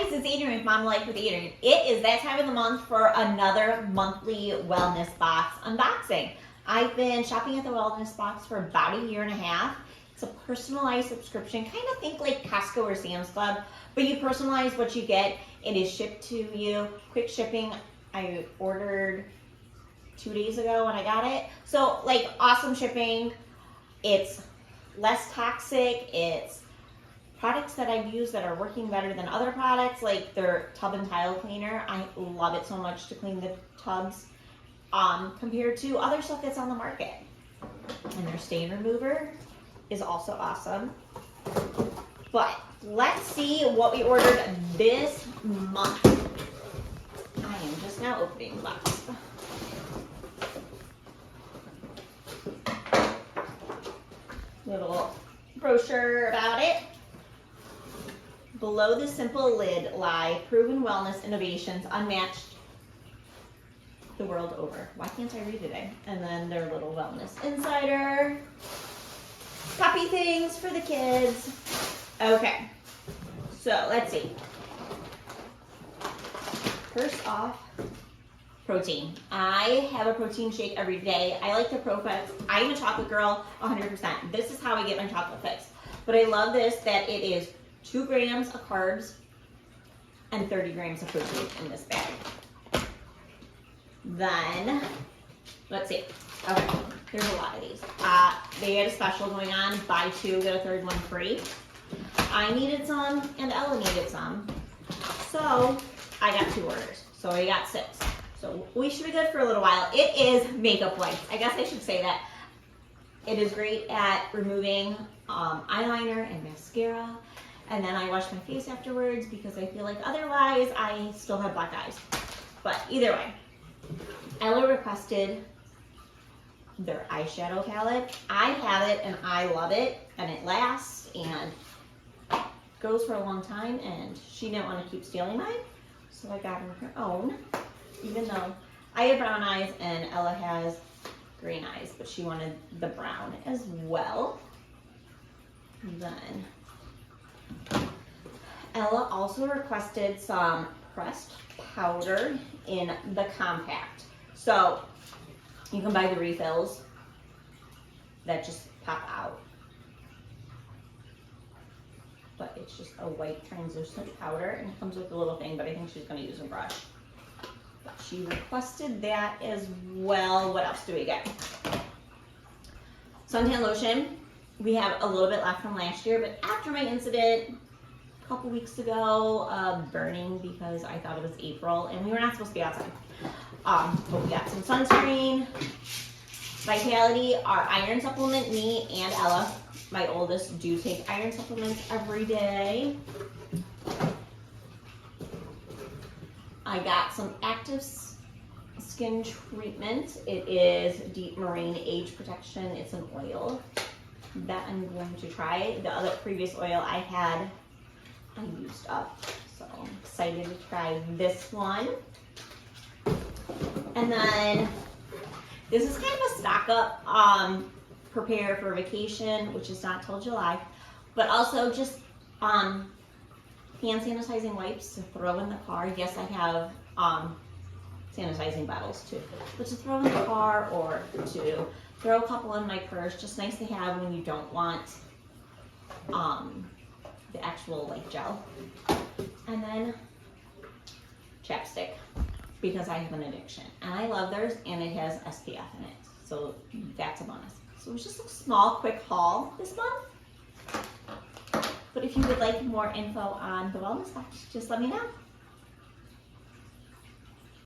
guys, it's Adrienne with Mom Life with Adrienne. It is that time of the month for another monthly wellness box unboxing. I've been shopping at the wellness box for about a year and a half. It's a personalized subscription, kind of think like Costco or Sam's Club, but you personalize what you get. It is shipped to you, quick shipping. I ordered 2 days ago when I got it. So like awesome shipping. It's less toxic. It's products that I've used that are working better than other products, like their tub and tile cleaner. I love it so much to clean the tubs compared to other stuff that's on the market. And their stain remover is also awesome. But let's see what we ordered this month. I am just now opening the box. Little brochure about it. Below the simple lid lie proven wellness innovations unmatched the world over. Why can't I read today? And then their little wellness insider. Puppy things for the kids. Okay, so let's see. First off, protein. I have a protein shake every day. I like the ProFix. I'm a chocolate girl, 100%. This is how I get my chocolate fix. But I love this, that it is 2 grams of carbs and 30 grams of protein in this bag. Then, let's see. Okay, there's a lot of these. They had a special going on, buy 2, get a third one free. I needed some and Ella needed some. So I got 2 orders. So I got 6. So we should be good for a little while. It is makeup wipes. I guess I should say that. It is great at removing eyeliner and mascara. And then I wash my face afterwards because I feel like otherwise I still have black eyes. But either way, Ella requested their eyeshadow palette. I have it and I love it, and it lasts and goes for a long time, and she didn't want to keep stealing mine, so I got her her own, even though I have brown eyes and Ella has green eyes, but she wanted the brown as well. And then Ella also requested some pressed powder in the compact. So you can buy the refills that just pop out. But it's just a white translucent powder, and it comes with a little thing, but I think she's gonna use a brush. But she requested that as well. What else do we get? Suntan lotion. We have a little bit left from last year, but after my incident a couple weeks ago of burning because I thought it was April and we were not supposed to be outside. But we got some sunscreen. Vitality, our iron supplement, me and Ella, my oldest, do take iron supplements every day. I got some active skin treatment. It is Deep Marine Age Protection. It's an oil that I'm going to try. The other previous oil I had, I used up. So I'm excited to try this one. And then this is kind of a stock up, prepare for vacation, which is not till July, but also just hand sanitizing wipes to throw in the car. Yes, I have sanitizing bottles too, but to throw in the car or to throw a couple in my purse, just nice to have when you don't want the actual like gel. And then chapstick, because I have an addiction and I love theirs, and it has SPF in it, so that's a bonus. So it was just a small quick haul this month, but if you would like more info on the wellness box, just let me know.